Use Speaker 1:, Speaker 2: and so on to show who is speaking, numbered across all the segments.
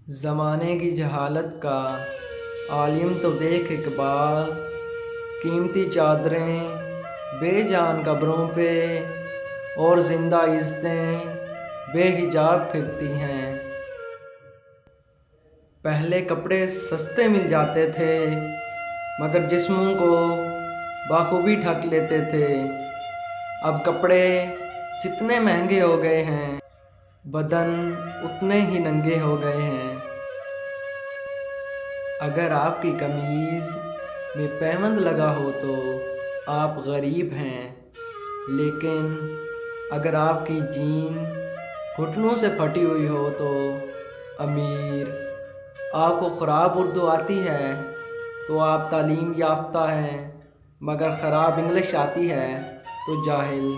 Speaker 1: زمانے کی جہالت کا عالم تو دیکھ اقبال، قیمتی چادریں بے جان قبروں پہ اور زندہ عزتیں بے حجاب پھرتی ہیں۔ پہلے کپڑے سستے مل جاتے تھے مگر جسموں کو بخوبی ڈھک لیتے تھے۔ اب کپڑے جتنے مہنگے ہو گئے ہیں، بدن اتنے ہی ننگے ہو گئے ہیں۔ اگر آپ کی قمیض میں پیوند لگا ہو تو آپ غریب ہیں، لیکن اگر آپ کی جین گھٹنوں سے پھٹی ہوئی ہو تو امیر۔ آپ کو خراب اردو آتی ہے تو آپ تعلیم یافتہ ہیں، مگر خراب انگلش آتی ہے تو جاہل۔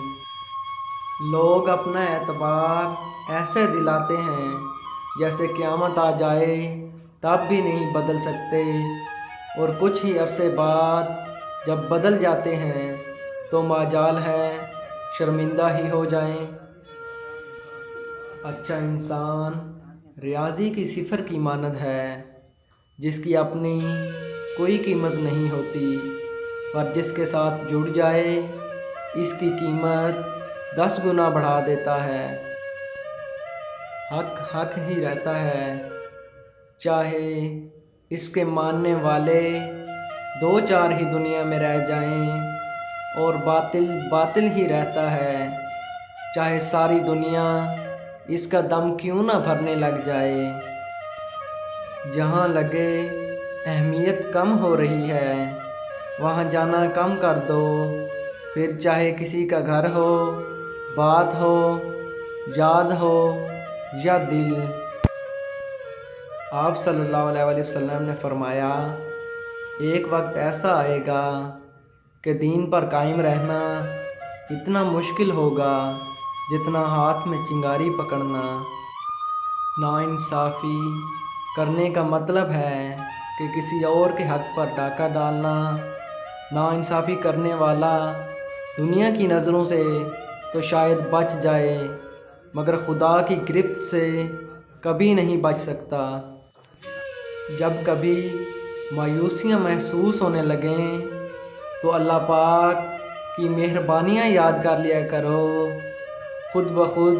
Speaker 1: لوگ اپنا اعتبار ایسے دلاتے ہیں جیسے قیامت آ جائے تب بھی نہیں بدل سکتے، اور کچھ ہی عرصے بعد جب بدل جاتے ہیں تو مجال ہے شرمندہ ہی ہو جائیں۔ اچھا انسان ریاضی کی صفر کی مانند ہے، جس کی اپنی کوئی قیمت نہیں ہوتی، پر جس کے ساتھ جڑ جائے اس کی قیمت 10 گنا بڑھا دیتا ہے۔ حق حق ہی رہتا ہے، چاہے اس کے ماننے والے 2-4 ہی دنیا میں رہ جائیں، اور باطل باطل ہی رہتا ہے، چاہے ساری دنیا اس کا دم کیوں نہ بھرنے لگ جائے۔ جہاں لگے اہمیت کم ہو رہی ہے وہاں جانا کم کر دو، پھر چاہے کسی کا گھر ہو، بات ہو، یاد ہو یا دل۔ آپ صلی اللہ علیہ وسلم نے فرمایا، ایک وقت ایسا آئے گا کہ دین پر قائم رہنا اتنا مشکل ہوگا جتنا ہاتھ میں چنگاری پکڑنا۔ ناانصافی کرنے کا مطلب ہے کہ کسی اور کے حق پر ڈاکہ ڈالنا۔ ناانصافی کرنے والا دنیا کی نظروں سے تو شاید بچ جائے مگر خدا کی گرفت سے کبھی نہیں بچ سکتا۔ جب کبھی مایوسیاں محسوس ہونے لگیں تو اللہ پاک کی مہربانیاں یاد کر لیا کرو، خود بخود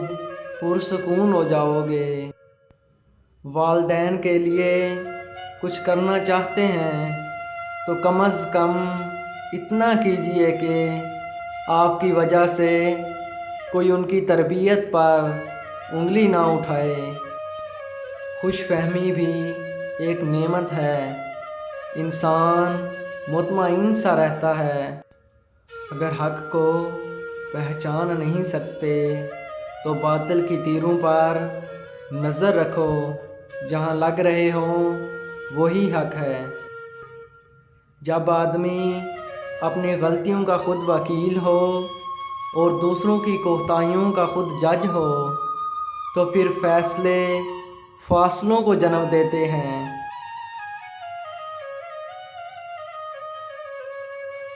Speaker 1: پرسکون ہو جاؤ گے۔ والدین کے لیے کچھ کرنا چاہتے ہیں تو کم از کم اتنا کیجیے کہ آپ کی وجہ سے کوئی ان کی تربیت پر انگلی نہ اٹھائے۔ خوش فہمی بھی ایک نعمت ہے، انسان مطمئن سا رہتا ہے۔ اگر حق کو پہچان نہیں سکتے تو باطل کی تیروں پر نظر رکھو، جہاں لگ رہے ہوں وہی حق ہے۔ جب آدمی اپنی غلطیوں کا خود وکیل ہو اور دوسروں کی کوتاہیوں کا خود جج ہو تو پھر فیصلے فاصلوں کو جنم دیتے ہیں۔